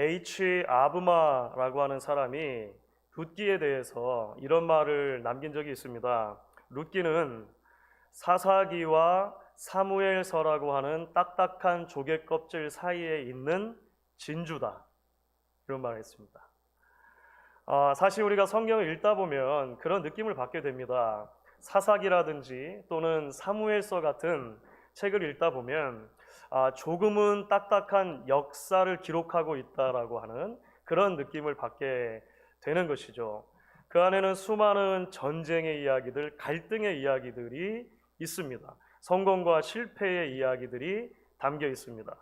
H. 아브마라고 하는 사람이 룻기에 대해서 이런 말을 남긴 적이 있습니다. 룻기는 사사기와 사무엘서라고 하는 딱딱한 조개 껍질 사이에 있는 진주다, 이런 말을 했습니다. 사실 우리가 성경을 읽다 보면 그런 느낌을 받게 됩니다. 사사기라든지 또는 사무엘서 같은 책을 읽다 보면 조금은 딱딱한 역사를 기록하고 있다라고 하는 그런 느낌을 받게 되는 것이죠. 그 안에는 수많은 전쟁의 이야기들, 갈등의 이야기들이 있습니다. 성공과 실패의 이야기들이 담겨 있습니다.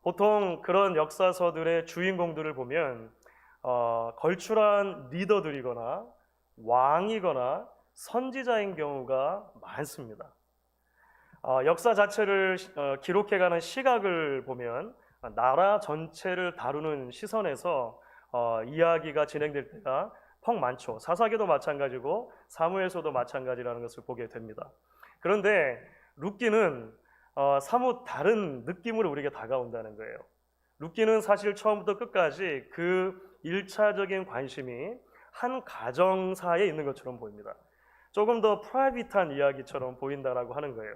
보통 그런 역사서들의 주인공들을 보면 걸출한 리더들이거나 왕이거나 선지자인 경우가 많습니다. 역사 자체를 기록해가는 시각을 보면 나라 전체를 다루는 시선에서 이야기가 진행될 때가 퍽 많죠. 사사기도 마찬가지고 사무엘서도 마찬가지라는 것을 보게 됩니다. 그런데 룻기는 사뭇 다른 느낌으로 우리에게 다가온다는 거예요. 룻기는 사실 처음부터 끝까지 그 1차적인 관심이 한 가정사에 있는 것처럼 보입니다. 조금 더 프라이빗한 이야기처럼 보인다라고 하는 거예요.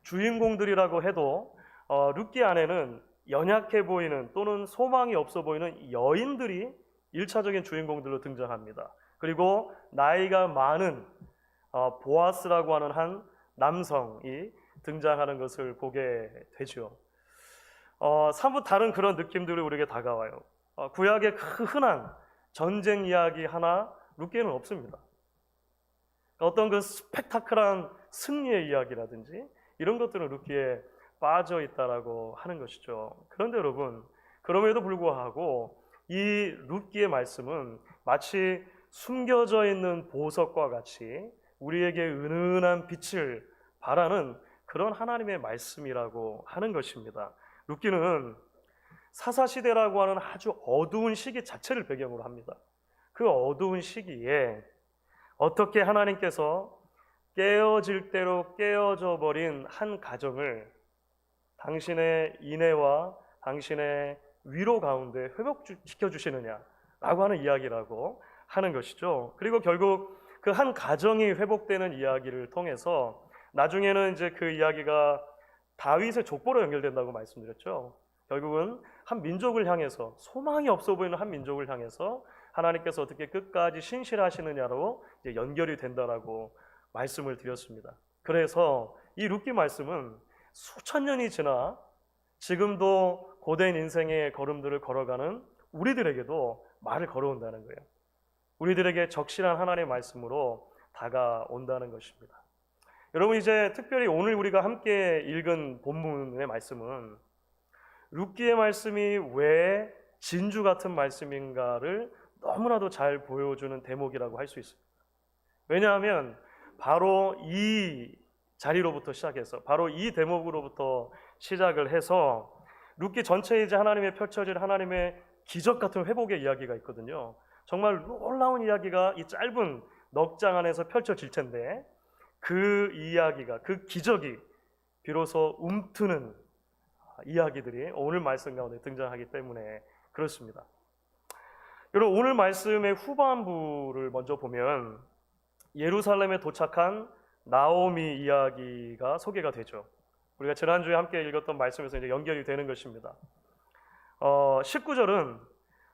주인공들이라고 해도 룻기 안에는 연약해 보이는 또는 소망이 없어 보이는 여인들이 1차적인 주인공들로 등장합니다. 그리고 나이가 많은 보아스라고 하는 한 남성이 등장하는 것을 보게 되죠. 사뭇 다른 그런 느낌들이 우리에게 다가와요. 구약의 흔한 전쟁 이야기 하나 룻기에는 없습니다. 어떤 그 스펙타클한 승리의 이야기라든지 이런 것들은 룻기에 빠져 있다라고 하는 것이죠. 그런데 여러분, 그럼에도 불구하고 이 룻기의 말씀은 마치 숨겨져 있는 보석과 같이 우리에게 은은한 빛을 발하는 그런 하나님의 말씀이라고 하는 것입니다. 룻기는 사사시대라고 하는 아주 어두운 시기 자체를 배경으로 합니다. 그 어두운 시기에 어떻게 하나님께서 깨어질 대로 깨어져 버린 한 가정을 당신의 인애와 당신의 위로 가운데 회복시켜 주시느냐라고 하는 이야기라고 하는 것이죠. 그리고 결국 그 한 가정이 회복되는 이야기를 통해서 나중에는 이제 그 이야기가 다윗의 족보로 연결된다고 말씀드렸죠. 결국은 한 민족을 향해서, 소망이 없어 보이는 한 민족을 향해서 하나님께서 어떻게 끝까지 신실하시느냐로 이제 연결이 된다라고 말씀을 드렸습니다. 그래서 이 룻기 말씀은 수천 년이 지나 지금도 고된 인생의 걸음들을 걸어가는 우리들에게도 말을 걸어온다는 거예요. 우리들에게 적실한 하나님의 말씀으로 다가온다는 것입니다. 여러분, 이제 특별히 오늘 우리가 함께 읽은 본문의 말씀은 룻기의 말씀이 왜 진주 같은 말씀인가를 너무나도 잘 보여주는 대목이라고 할 수 있습니다. 왜냐하면 바로 이 자리로부터 시작해서, 바로 이 대목으로부터 시작을 해서 룻기 전체에 이제 하나님의 펼쳐질 하나님의 기적 같은 회복의 이야기가 있거든요. 정말 놀라운 이야기가 이 짧은 넉 장 안에서 펼쳐질 텐데 그 이야기가, 그 기적이 비로소 움트는 이야기들이 오늘 말씀 가운데 등장하기 때문에 그렇습니다. 여러분, 오늘 말씀의 후반부를 먼저 보면 예루살렘에 도착한 나오미 이야기가 소개가 되죠. 우리가 지난주에 함께 읽었던 말씀에서 이제 연결이 되는 것입니다. 19절은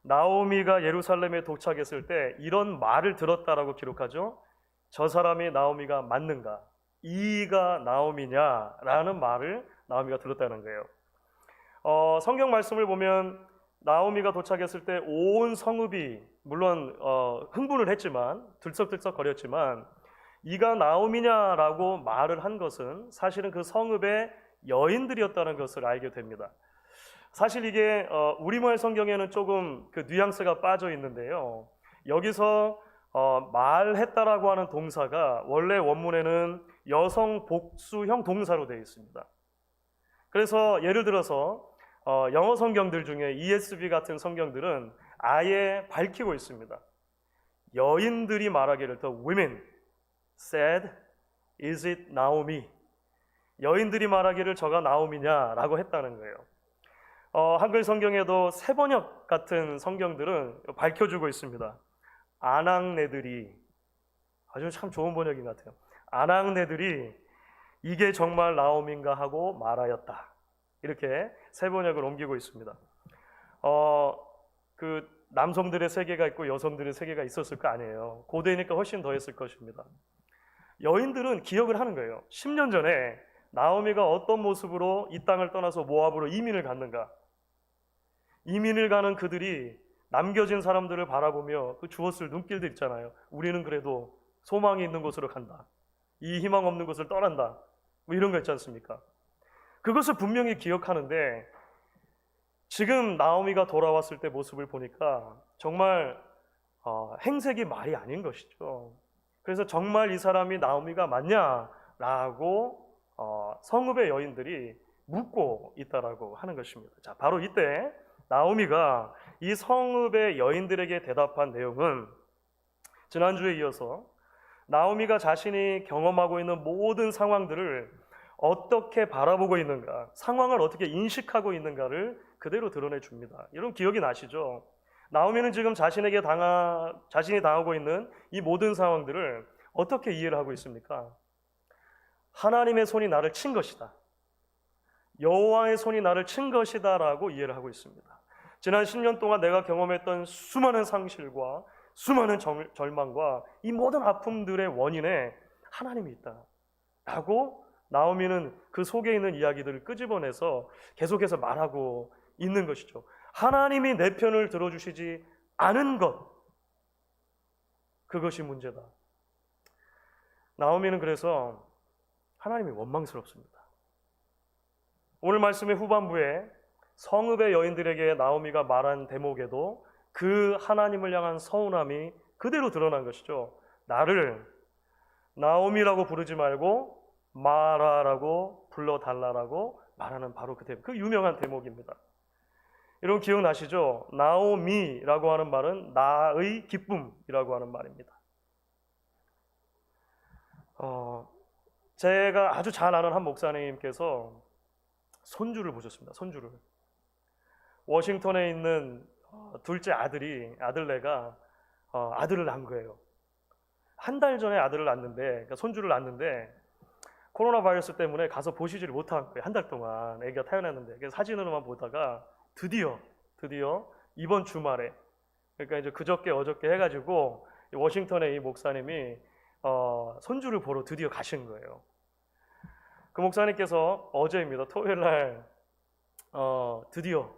나오미가 예루살렘에 도착했을 때 이런 말을 들었다라고 기록하죠. 저 사람이 나오미가 맞는가? 이가 나오미냐라는 말을 나오미가 들었다는 거예요. 성경 말씀을 보면 나오미가 도착했을 때 온 성읍이 물론 흥분을 했지만 들썩들썩 거렸지만 이가 나오미냐라고 말을 한 것은 사실은 그 성읍의 여인들이었다는 것을 알게 됩니다. 사실 이게 우리말 성경에는 조금 그 뉘앙스가 빠져 있는데요. 여기서 말했다라고 하는 동사가 원래 원문에는 여성 복수형 동사로 되어 있습니다. 그래서 예를 들어서 영어 성경들 중에 ESV 같은 성경들은 아예 밝히고 있습니다. 여인들이 말하기를 the women said, is it Naomi? 여인들이 말하기를 저가 나오미냐라고 했다는 거예요. 한글 성경에도 새번역 같은 성경들은 밝혀주고 있습니다. 아낙네들이, 아주 참 좋은 번역인 것 같아요. 아낙네들이 이게 정말 나오민가 하고 말하였다. 이렇게 새번역을 옮기고 있습니다. 그 남성들의 세계가 있고 여성들의 세계가 있었을 거 아니에요. 고대니까 훨씬 더 했을 것입니다. 여인들은 기억을 하는 거예요. 10년 전에 나오미가 어떤 모습으로 이 땅을 떠나서 모압으로 이민을 갔는가. 이민을 가는 그들이 남겨진 사람들을 바라보며 그 주었을 눈길들 있잖아요. 우리는 그래도 소망이 있는 곳으로 간다. 이 희망 없는 곳을 떠난다. 뭐 이런 거 있지 않습니까? 그것을 분명히 기억하는데 지금 나오미가 돌아왔을 때 모습을 보니까 정말 행색이 말이 아닌 것이죠. 그래서 정말 이 사람이 나오미가 맞냐라고 성읍의 여인들이 묻고 있다라고 하는 것입니다. 자, 바로 이때 나오미가 이 성읍의 여인들에게 대답한 내용은 지난주에 이어서 나오미가 자신이 경험하고 있는 모든 상황들을 어떻게 바라보고 있는가, 상황을 어떻게 인식하고 있는가를 그대로 드러내 줍니다. 여러분 기억이 나시죠? 나오미는 지금 자신이 당하고 있는 이 모든 상황들을 어떻게 이해를 하고 있습니까? 하나님의 손이 나를 친 것이다. 여호와의 손이 나를 친 것이다 라고 이해를 하고 있습니다. 지난 10년 동안 내가 경험했던 수많은 상실과 수많은 절망과 이 모든 아픔들의 원인에 하나님이 있다 라고 나오미는 그 속에 있는 이야기들을 끄집어내서 계속해서 말하고 있는 것이죠. 하나님이 내 편을 들어주시지 않은 것, 그것이 문제다. 나오미는 그래서 하나님이 원망스럽습니다. 오늘 말씀의 후반부에 성읍의 여인들에게 나오미가 말한 대목에도 그 하나님을 향한 서운함이 그대로 드러난 것이죠. 나를 나오미라고 부르지 말고 마라라고 불러달라라고 말하는 바로 그 유명한 대목입니다. 여러분 기억나시죠? 나오미라고 하는 말은 나의 기쁨이라고 하는 말입니다. 제가 아주 잘 아는 한 목사님께서 손주를 보셨습니다. 손주를. 워싱턴에 있는 둘째 아들내가 아들을 낳은 거예요. 한 달 전에 아들을 낳았는데, 그러니까 손주를 낳았는데 코로나 바이러스 때문에 가서 보시지를 못한 거예요. 한 달 동안 아기가 태어났는데. 그래서 사진으로만 보다가 드디어 이번 주말에, 그러니까 이제 그저께 어저께 해가지고 워싱턴에 이 목사님이 손주를 보러 드디어 가신 거예요. 그 목사님께서 어제입니다. 토요일 날 드디어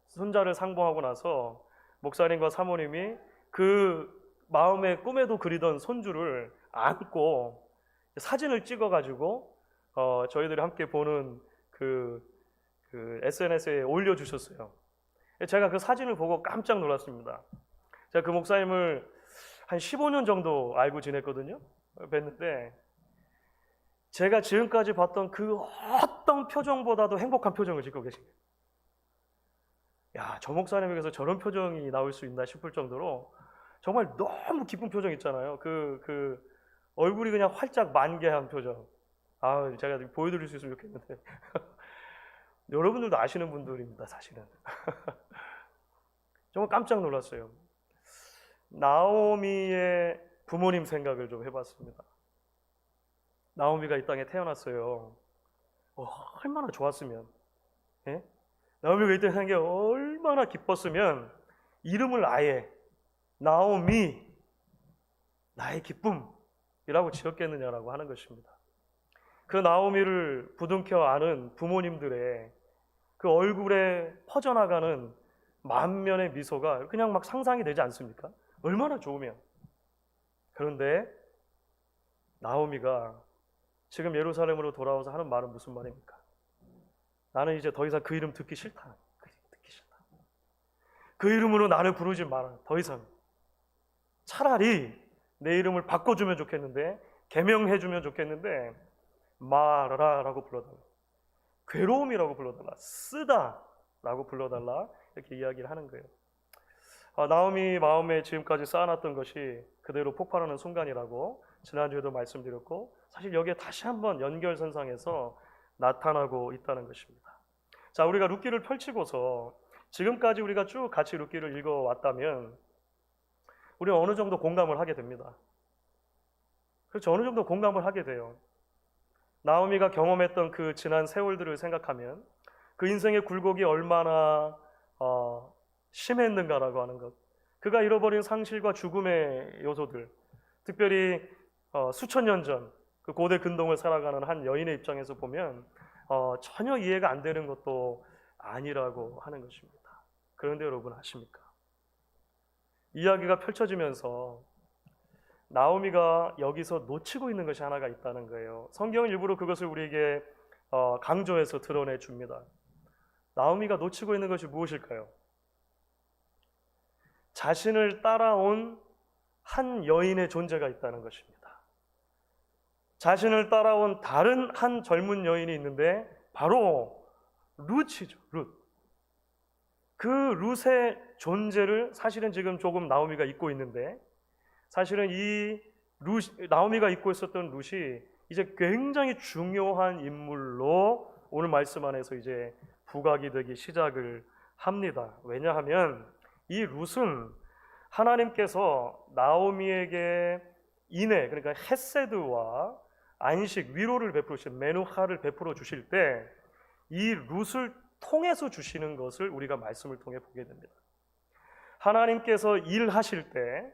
손자를 상봉하고 나서 목사님과 사모님이 그 마음의 꿈에도 그리던 손주를 안고 사진을 찍어가지고 저희들이 함께 보는 그 SNS에 올려주셨어요. 제가 그 사진을 보고 깜짝 놀랐습니다. 제가 그 목사님을 한 15년 정도 알고 지냈거든요. 뵀는데 제가 지금까지 봤던 그 어떤 표정보다도 행복한 표정을 짓고 계신 거예요. 야, 저 목사님에게서 저런 표정이 나올 수 있나 싶을 정도로 정말 너무 기쁜 표정 있잖아요. 그 얼굴이 그냥 활짝 만개한 표정. 제가 보여드릴 수 있으면 좋겠는데 여러분들도 아시는 분들입니다, 사실은. 정말 깜짝 놀랐어요. 나오미의 부모님 생각을 좀 해봤습니다. 나오미가 이 땅에 태어났어요. 얼마나 좋았으면, 예? 나오미가 이 땅에 산 게 얼마나 기뻤으면 이름을 아예 나오미, 나의 기쁨이라고 지었겠느냐라고 하는 것입니다. 그 나오미를 부둥켜 안은 부모님들의 그 얼굴에 퍼져나가는 만면의 미소가 그냥 막 상상이 되지 않습니까? 얼마나 좋으면. 그런데 나오미가 지금 예루살렘으로 돌아와서 하는 말은 무슨 말입니까? 나는 이제 더 이상 그 이름 듣기 싫다. 그 이름으로 나를 부르지 마라. 더 이상. 차라리 내 이름을 바꿔주면 좋겠는데, 개명해주면 좋겠는데, 마라라고 불러달라. 괴로움이라고 불러달라. 쓰다라고 불러달라. 이렇게 이야기를 하는 거예요. 나오미 마음에 지금까지 쌓아놨던 것이 그대로 폭발하는 순간이라고 지난주에도 말씀드렸고, 사실 여기에 다시 한번 연결선상에서 나타나고 있다는 것입니다. 자, 우리가 룻기를 펼치고서 지금까지 우리가 쭉 같이 룻기를 읽어왔다면 우리는 어느 정도 공감을 하게 됩니다. 그렇죠. 어느 정도 공감을 하게 돼요. 나오미가 경험했던 그 지난 세월들을 생각하면 그 인생의 굴곡이 얼마나 심했는가라고 하는 것, 그가 잃어버린 상실과 죽음의 요소들, 특별히 수천 년 전 그 고대 근동을 살아가는 한 여인의 입장에서 보면 전혀 이해가 안 되는 것도 아니라고 하는 것입니다. 그런데 여러분 아십니까? 이야기가 펼쳐지면서 나오미가 여기서 놓치고 있는 것이 하나가 있다는 거예요. 성경은 일부러 그것을 우리에게 강조해서 드러내 줍니다. 나오미가 놓치고 있는 것이 무엇일까요? 자신을 따라온 한 여인의 존재가 있다는 것입니다. 자신을 따라온 다른 한 젊은 여인이 있는데 바로 룻이죠. 룻. 그 룻의 존재를 사실은 지금 조금 나오미가 잊고 있는데, 사실은 이 나오미가 잊고 있었던 룻이 이제 굉장히 중요한 인물로 오늘 말씀 안에서 이제 부각이 되기 시작을 합니다. 왜냐하면 이 룻은 하나님께서 나오미에게 인애, 그러니까 헤세드와 안식, 위로를 베푸신 메누하를 베풀어 주실 때 이 룻을 통해서 주시는 것을 우리가 말씀을 통해 보게 됩니다. 하나님께서 일하실 때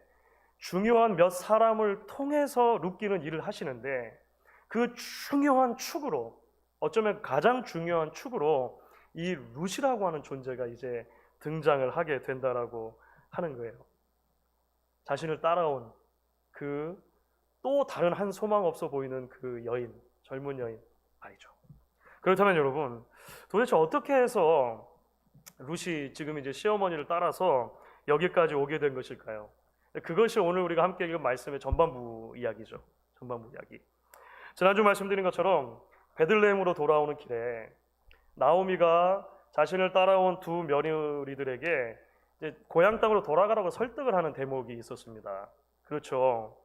중요한 몇 사람을 통해서 룻기는 일을 하시는데, 그 중요한 축으로, 어쩌면 가장 중요한 축으로 이 룻이라고 하는 존재가 이제 등장을 하게 된다라고 하는 거예요. 자신을 따라온 그 또 다른 한 소망 없어 보이는 그 여인, 젊은 여인 말이죠. 그렇다면 여러분, 도대체 어떻게 해서 룻이 지금 이제 시어머니를 따라서 여기까지 오게 된 것일까요? 그것이 오늘 우리가 함께 읽은 말씀의 전반부 이야기죠. 전반부 이야기. 지난주 말씀드린 것처럼 베들레헴으로 돌아오는 길에 나오미가 자신을 따라온 두 며느리들에게 이제 고향 땅으로 돌아가라고 설득을 하는 대목이 있었습니다. 그렇죠.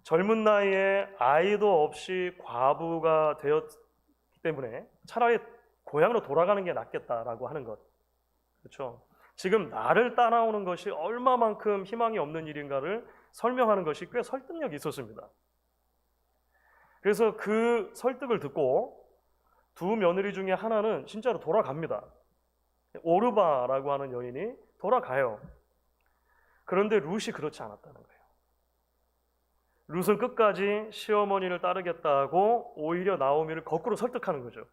젊은 나이에 아이도 없이 과부가 되었기 때문에 차라리 고향으로 돌아가는 게 낫겠다라고 하는 것. 그렇죠. 지금 나를 따라오는 것이 얼마만큼 희망이 없는 일인가를 설명하는 것이 꽤 설득력이 있었습니다. 그래서 그 설득을 듣고 두 며느리 중에 하나는 진짜로 돌아갑니다. 오르바라고 하는 여인이 돌아가요. 그런데 룻이 그렇지 않았다는 거예요. 룻은 끝까지 시어머니를 따르겠다고 오히려 나오미를 거꾸로 설득하는 거죠.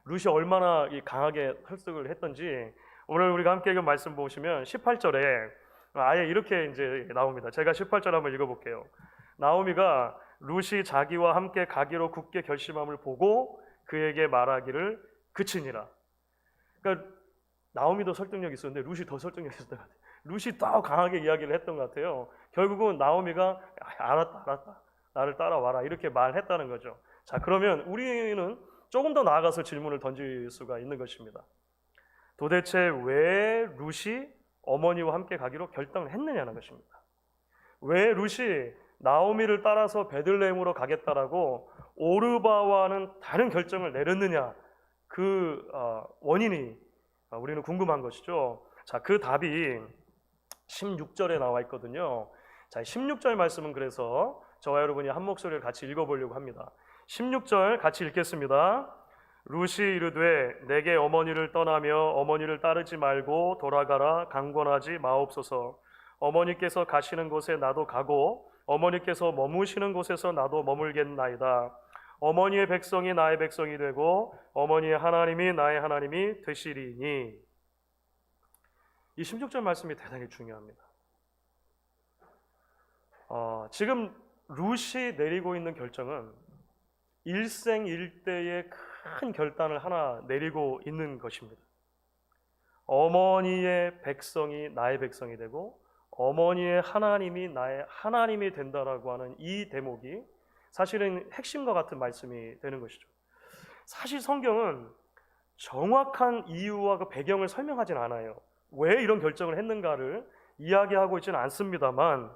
룻이 얼마나 강하게 설득을 했던지 오늘 우리가 함께 읽은 말씀 보시면 18절에 아예 이렇게 이제 나옵니다. 제가 18절 한번 읽어볼게요. 나오미가 룻이 자기와 함께 가기로 굳게 결심함을 보고 그에게 말하기를 그치니라. 그러니까 나오미도 설득력이 있었는데 룻이 더 설득력이 있었던 것 같아요. 룻이 더 강하게 이야기를 했던 것 같아요. 결국은 나오미가 알았다. 나를 따라와라. 이렇게 말했다는 거죠. 자, 그러면 우리는 조금 더 나아가서 질문을 던질 수가 있는 것입니다. 도대체 왜 룻이 어머니와 함께 가기로 결정을 했느냐는 것입니다. 왜 룻이 나오미를 따라서 베들레헴으로 가겠다라고 오르바와는 다른 결정을 내렸느냐, 그 원인이 우리는 궁금한 것이죠. 자, 그 답이 16절에 나와 있거든요. 자, 16절 말씀은 그래서 저와 여러분이 한 목소리를 같이 읽어보려고 합니다. 16절 같이 읽겠습니다. 룻이 이르되 내게 어머니를 떠나며 어머니를 따르지 말고 돌아가라 강권하지 마옵소서. 어머니께서 가시는 곳에 나도 가고 어머니께서 머무시는 곳에서 나도 머물겠나이다. 어머니의 백성이 나의 백성이 되고 어머니의 하나님이 나의 하나님이 되시리니. 이 16절 말씀이 대단히 중요합니다. 지금 룻이 내리고 있는 결정은 일생일대의 큰 결단을 하나 내리고 있는 것입니다. 어머니의 백성이 나의 백성이 되고 어머니의 하나님이 나의 하나님이 된다라고 하는 이 대목이 사실은 핵심과 같은 말씀이 되는 것이죠. 사실 성경은 정확한 이유와 그 배경을 설명하진 않아요. 왜 이런 결정을 했는가를 이야기하고 있지는 않습니다만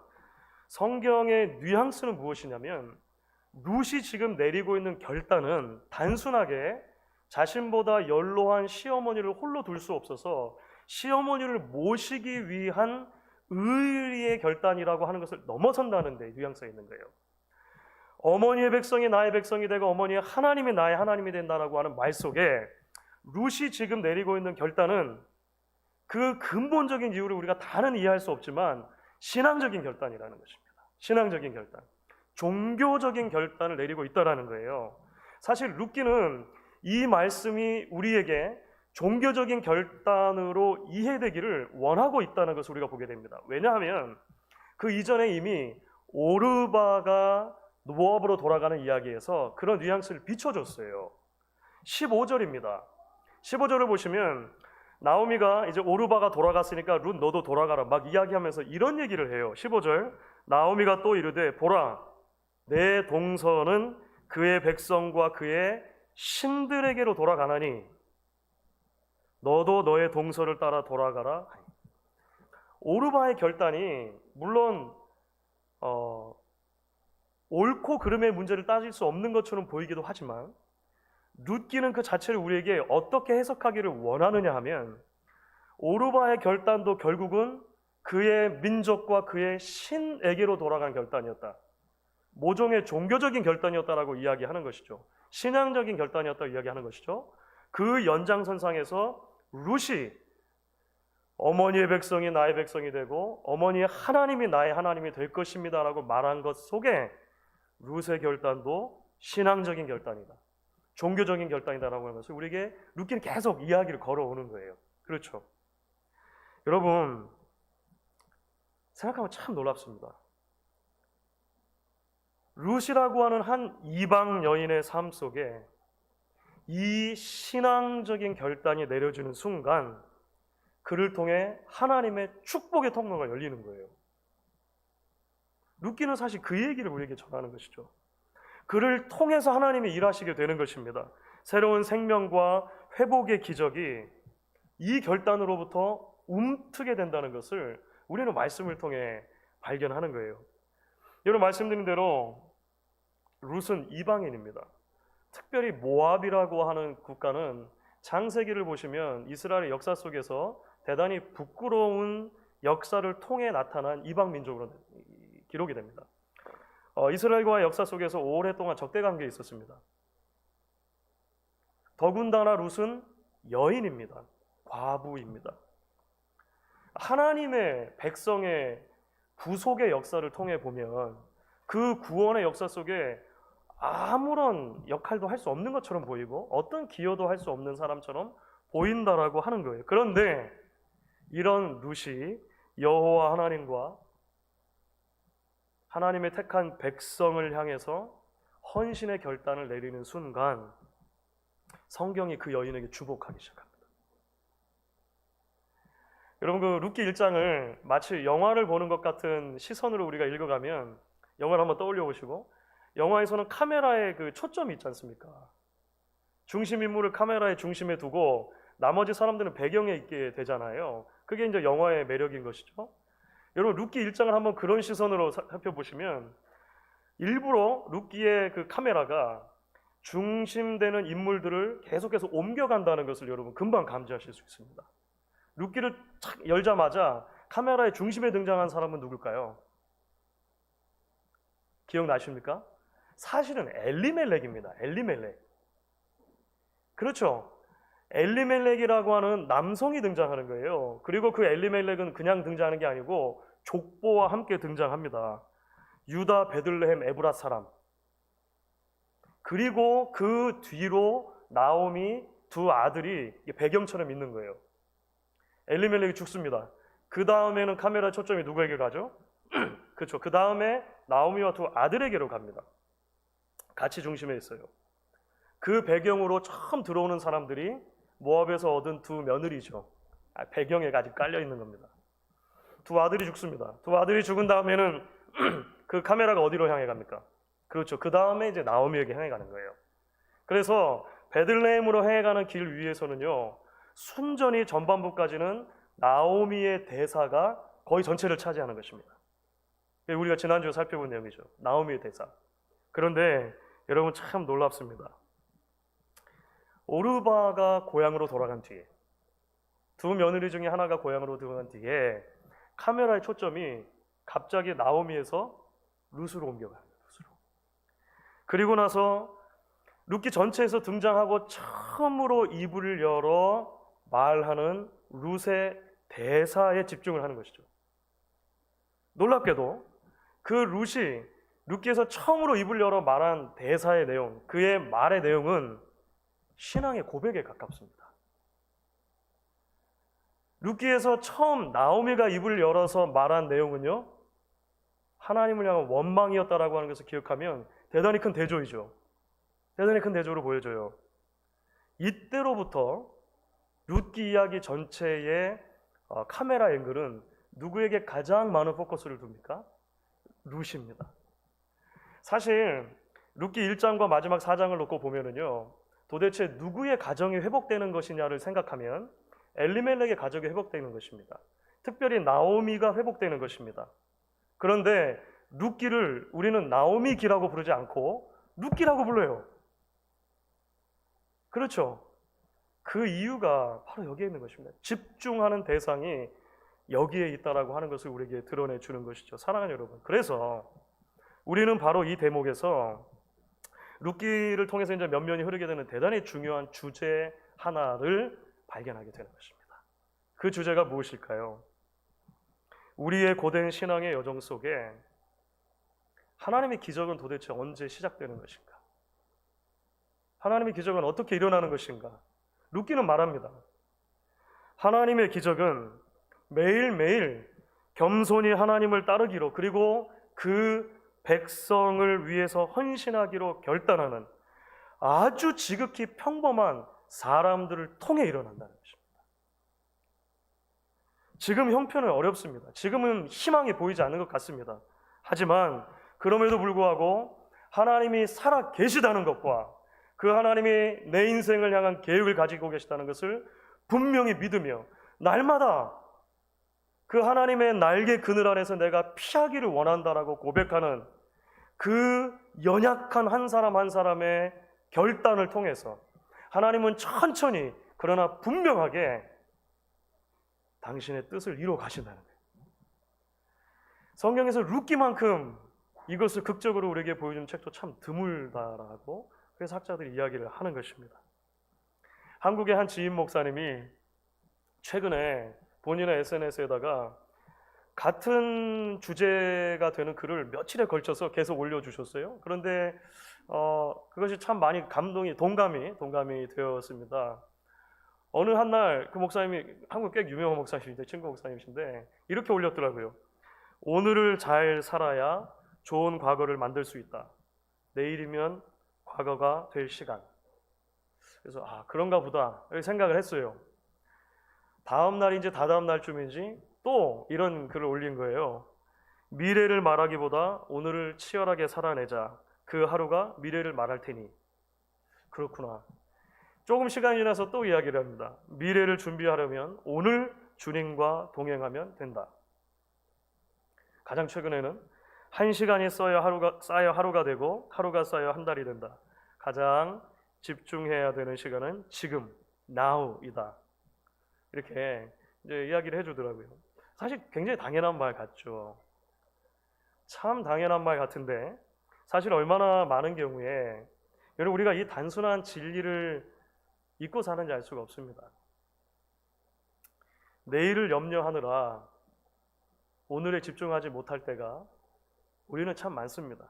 성경의 뉘앙스는 무엇이냐면 룻이 지금 내리고 있는 결단은 단순하게 자신보다 연로한 시어머니를 홀로 둘 수 없어서 시어머니를 모시기 위한 의리의 결단이라고 하는 것을 넘어선다는 데 뉘앙스가 있는 거예요. 어머니의 백성이 나의 백성이 되고 어머니의 하나님이 나의 하나님이 된다라고 하는 말 속에 룻이 지금 내리고 있는 결단은 그 근본적인 이유를 우리가 다는 이해할 수 없지만 신앙적인 결단이라는 것입니다. 신앙적인 결단, 종교적인 결단을 내리고 있다라는 거예요. 사실 룻기는 이 말씀이 우리에게 종교적인 결단으로 이해되기를 원하고 있다는 것을 우리가 보게 됩니다. 왜냐하면 그 이전에 이미 오르바가 모압으로 돌아가는 이야기에서 그런 뉘앙스를 비춰줬어요. 15절입니다. 15절을 보시면 나오미가 이제 오르바가 돌아갔으니까 룻 너도 돌아가라 막 이야기하면서 이런 얘기를 해요. 15절 나오미가 또 이르되 보라 내 동서는 그의 백성과 그의 신들에게로 돌아가나니 너도 너의 동서를 따라 돌아가라. 오르바의 결단이 물론 옳고 그름의 문제를 따질 수 없는 것처럼 보이기도 하지만 룻기는 그 자체를 우리에게 어떻게 해석하기를 원하느냐 하면 오르바의 결단도 결국은 그의 민족과 그의 신에게로 돌아간 결단이었다. 모종의 종교적인 결단이었다라고 이야기하는 것이죠. 신앙적인 결단이었다고 이야기하는 것이죠. 그 연장선상에서 룻이 어머니의 백성이 나의 백성이 되고 어머니의 하나님이 나의 하나님이 될 것입니다 라고 말한 것 속에 룻의 결단도 신앙적인 결단이다, 종교적인 결단이다라고 하면서 우리에게 룻기는 계속 이야기를 걸어오는 거예요. 그렇죠? 여러분 생각하면 참 놀랍습니다. 룻이라고 하는 한 이방 여인의 삶 속에 이 신앙적인 결단이 내려지는 순간 그를 통해 하나님의 축복의 통로가 열리는 거예요. 룻기는 사실 그 얘기를 우리에게 전하는 것이죠. 그를 통해서 하나님이 일하시게 되는 것입니다. 새로운 생명과 회복의 기적이 이 결단으로부터 움트게 된다는 것을 우리는 말씀을 통해 발견하는 거예요. 여러분 말씀드린 대로 룻은 이방인입니다. 특별히 모압이라고 하는 국가는 창세기를 보시면 이스라엘의 역사 속에서 대단히 부끄러운 역사를 통해 나타난 이방 민족으로 기록이 됩니다. 이스라엘과의 역사 속에서 오랫동안 적대 관계에 있었습니다. 더군다나 룻은 여인입니다. 과부입니다. 하나님의 백성의 구속의 역사를 통해 보면 그 구원의 역사 속에 아무런 역할도 할 수 없는 것처럼 보이고 어떤 기여도 할 수 없는 사람처럼 보인다라고 하는 거예요. 그런데 이런 룻이 여호와 하나님과 하나님의 택한 백성을 향해서 헌신의 결단을 내리는 순간 성경이 그 여인에게 주복하기 시작합니다. 여러분 그 룻기 1장을 마치 영화를 보는 것 같은 시선으로 우리가 읽어가면 영화를 한번 떠올려 보시고 영화에서는 카메라의 그 초점이 있지 않습니까? 중심 인물을 카메라의 중심에 두고 나머지 사람들은 배경에 있게 되잖아요. 그게 이제 영화의 매력인 것이죠. 여러분 룻기 1장을 한번 그런 시선으로 살펴보시면 일부러 룻기의 그 카메라가 중심되는 인물들을 계속해서 옮겨간다는 것을 여러분 금방 감지하실 수 있습니다. 룻기를 착 열자마자 카메라의 중심에 등장한 사람은 누굴까요? 기억나십니까? 사실은 엘리멜렉입니다. 엘리멜렉. 그렇죠. 엘리멜렉이라고 하는 남성이 등장하는 거예요. 그리고 그 엘리멜렉은 그냥 등장하는 게 아니고 족보와 함께 등장합니다. 유다 베들레헴 에브라 사람. 그리고 그 뒤로 나오미 두 아들이 배경처럼 있는 거예요. 엘리멜렉이 죽습니다. 그 다음에는 카메라 초점이 누구에게 가죠? 그렇죠. 그 다음에 나오미와 두 아들에게로 갑니다. 같이 중심에 있어요. 그 배경으로 처음 들어오는 사람들이 모압에서 얻은 두 며느리죠. 배경에 아직 깔려 있는 겁니다. 두 아들이 죽습니다. 두 아들이 죽은 다음에는 그 카메라가 어디로 향해 갑니까? 그렇죠. 그 다음에 이제 나오미에게 향해 가는 거예요. 그래서 베들레헴으로 향해 가는 길 위에서는요, 순전히 전반부까지는 나오미의 대사가 거의 전체를 차지하는 것입니다. 우리가 지난주에 살펴본 내용이죠. 나오미의 대사. 그런데 여러분 참 놀랍습니다. 오르바가 고향으로 돌아간 뒤에, 두 며느리 중에 하나가 고향으로 돌아간 뒤에 카메라의 초점이 갑자기 나오미에서 룻으로 옮겨가요. 룻으로. 그리고 나서 룻기 전체에서 등장하고 처음으로 입을 열어 말하는 룻의 대사에 집중을 하는 것이죠. 놀랍게도 그 룻이 룻기에서 처음으로 입을 열어 말한 대사의 내용, 그의 말의 내용은 신앙의 고백에 가깝습니다. 룻기에서 처음 나오미가 입을 열어서 말한 내용은요, 하나님을 향한 원망이었다라고 하는 것을 기억하면 대단히 큰 대조이죠. 대단히 큰 대조로 보여져요. 이때로부터 룻기 이야기 전체의 카메라 앵글은 누구에게 가장 많은 포커스를 둡니까? 룻입니다. 사실 룻기 1장과 마지막 4장을 놓고 보면은요, 도대체 누구의 가정이 회복되는 것이냐를 생각하면 엘리멜렉의 가족이 회복되는 것입니다. 특별히 나오미가 회복되는 것입니다. 그런데 룻기를 우리는 나오미 기라고 부르지 않고 룻기라고 불러요. 그렇죠? 그 이유가 바로 여기에 있는 것입니다. 집중하는 대상이 여기에 있다라고 하는 것을 우리에게 드러내 주는 것이죠. 사랑하는 여러분, 그래서 우리는 바로 이 대목에서 룻기를 통해서 이제 면면이 흐르게 되는 대단히 중요한 주제 하나를 발견하게 되는 것입니다. 그 주제가 무엇일까요? 우리의 고된 신앙의 여정 속에 하나님의 기적은 도대체 언제 시작되는 것인가? 하나님의 기적은 어떻게 일어나는 것인가? 룻기는 말합니다. 하나님의 기적은 매일매일 겸손히 하나님을 따르기로, 그리고 그 백성을 위해서 헌신하기로 결단하는 아주 지극히 평범한 사람들을 통해 일어난다는 것입니다. 지금 형편은 어렵습니다. 지금은 희망이 보이지 않는 것 같습니다. 하지만 그럼에도 불구하고 하나님이 살아 계시다는 것과 그 하나님이 내 인생을 향한 계획을 가지고 계시다는 것을 분명히 믿으며 날마다 그 하나님의 날개 그늘 안에서 내가 피하기를 원한다라고 고백하는 그 연약한 한 사람 한 사람의 결단을 통해서 하나님은 천천히 그러나 분명하게 당신의 뜻을 이루어 가신다는 거예요. 성경에서 룻기만큼 이것을 극적으로 우리에게 보여주는 책도 참 드물다라고 그래서 학자들이 이야기를 하는 것입니다. 한국의 한 지인 목사님이 최근에 본인의 SNS에다가 같은 주제가 되는 글을 며칠에 걸쳐서 계속 올려주셨어요. 그런데 그것이 참 많이 동감이 되었습니다. 어느 한 날 그 목사님이 한국 꽤 유명한 목사님인데, 친구 목사님이신데 이렇게 올렸더라고요. 오늘을 잘 살아야 좋은 과거를 만들 수 있다. 내일이면 과거가 될 시간. 그래서 그런가 보다 이렇게 생각을 했어요. 다음 날인지 다다음 날쯤인지 또 이런 글을 올린 거예요. 미래를 말하기보다 오늘을 치열하게 살아내자. 그 하루가 미래를 말할 테니. 그렇구나. 조금 시간이 지나서 또 이야기를 합니다. 미래를 준비하려면 오늘 주님과 동행하면 된다. 가장 최근에는 1시간이 쌓여 하루가 되고 하루가 쌓여 한 달이 된다. 가장 집중해야 되는 시간은 지금, now이다. 이렇게 이제 이야기를 해주더라고요. 사실 굉장히 당연한 말 같죠. 참 당연한 말 같은데 사실 얼마나 많은 경우에 여러분 우리가 이 단순한 진리를 잊고 사는지 알 수가 없습니다. 내일을 염려하느라 오늘에 집중하지 못할 때가 우리는 참 많습니다.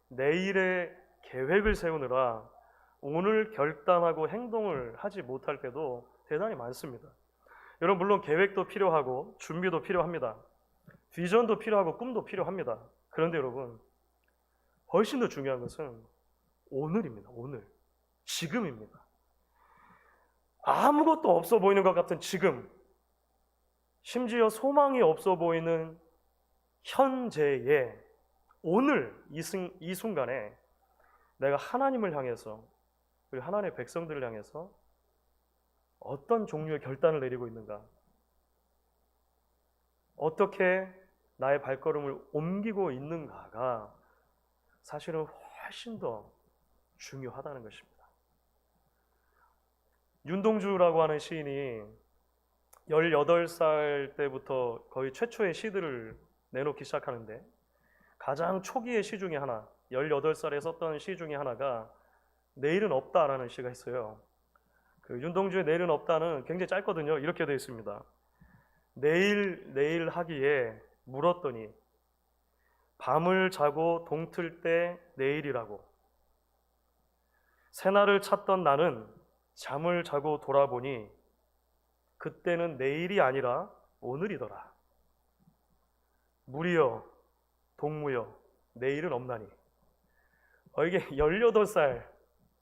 내일의 계획을 세우느라 오늘 결단하고 행동을 하지 못할 때도 대단히 많습니다. 여러분 물론 계획도 필요하고 준비도 필요합니다. 비전도 필요하고 꿈도 필요합니다. 그런데 여러분 훨씬 더 중요한 것은 오늘입니다. 오늘. 지금입니다. 아무것도 없어 보이는 것 같은 지금, 심지어 소망이 없어 보이는 현재의 오늘 이 순간에 내가 하나님을 향해서, 그리고 하나님의 백성들을 향해서 어떤 종류의 결단을 내리고 있는가, 어떻게 나의 발걸음을 옮기고 있는가가 사실은 훨씬 더 중요하다는 것입니다. 윤동주라고 하는 시인이 18살 때부터 거의 최초의 시들을 내놓기 시작하는데, 가장 초기의 시 중에 하나, 18살에 썼던 시 중에 하나가 내일은 없다라는 시가 있어요. 그 윤동주의 내일은 없다는 굉장히 짧거든요. 이렇게 되어 있습니다. 내일 하기에 물었더니 밤을 자고 동틀 때 내일이라고. 새날을 찾던 나는 잠을 자고 돌아보니 그때는 내일이 아니라 오늘이더라. 무리여 동무여 내일은 없나니. 이게 18살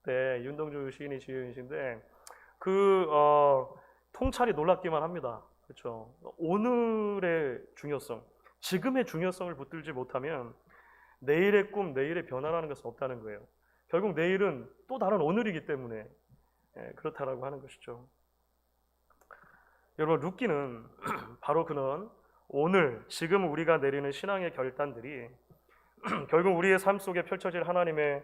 때 윤동주 시인이 지은 시인데 통찰이 놀랍기만 합니다. 그렇죠? 오늘의 중요성, 지금의 중요성을 붙들지 못하면 내일의 꿈, 내일의 변화라는 것은 없다는 거예요. 결국 내일은 또 다른 오늘이기 때문에 그렇다라고 하는 것이죠. 여러분, 룻기는 바로 그는 오늘 지금 우리가 내리는 신앙의 결단들이 결국 우리의 삶 속에 펼쳐질 하나님의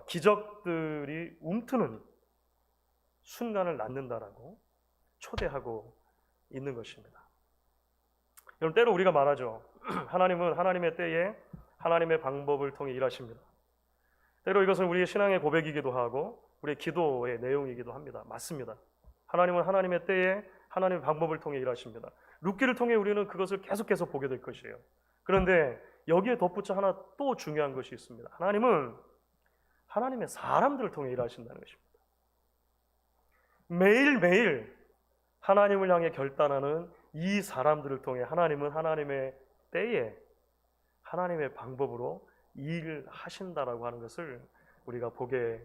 기적들이 움트는 순간을 낳는다라고 초대하고 있는 것입니다. 여러분, 때로 우리가 말하죠. 하나님은 하나님의 때에 하나님의 방법을 통해 일하십니다. 때로 이것은 우리의 신앙의 고백이기도 하고 우리의 기도의 내용이기도 합니다. 맞습니다. 하나님은 하나님의 때에 하나님의 방법을 통해 일하십니다. 룻기를 통해 우리는 그것을 계속해서 보게 될 것이에요. 그런데 여기에 덧붙여 하나 또 중요한 것이 있습니다. 하나님은 하나님의 사람들을 통해 일하신다는 것입니다. 매일매일 하나님을 향해 결단하는 이 사람들을 통해 하나님은 하나님의 때에 하나님의 방법으로 일하신다라고 하는 것을 우리가 보게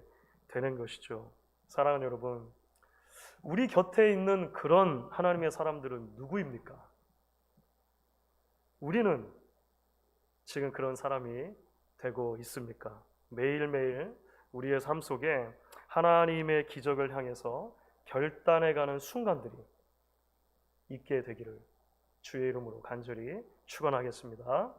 되는 것이죠. 사랑하는 여러분, 우리 곁에 있는 그런 하나님의 사람들은 누구입니까? 우리는 지금 그런 사람이 되고 있습니까? 매일매일 우리의 삶 속에 하나님의 기적을 향해서 결단해가는 순간들이 있게 되기를 주의 이름으로 간절히 축원하겠습니다.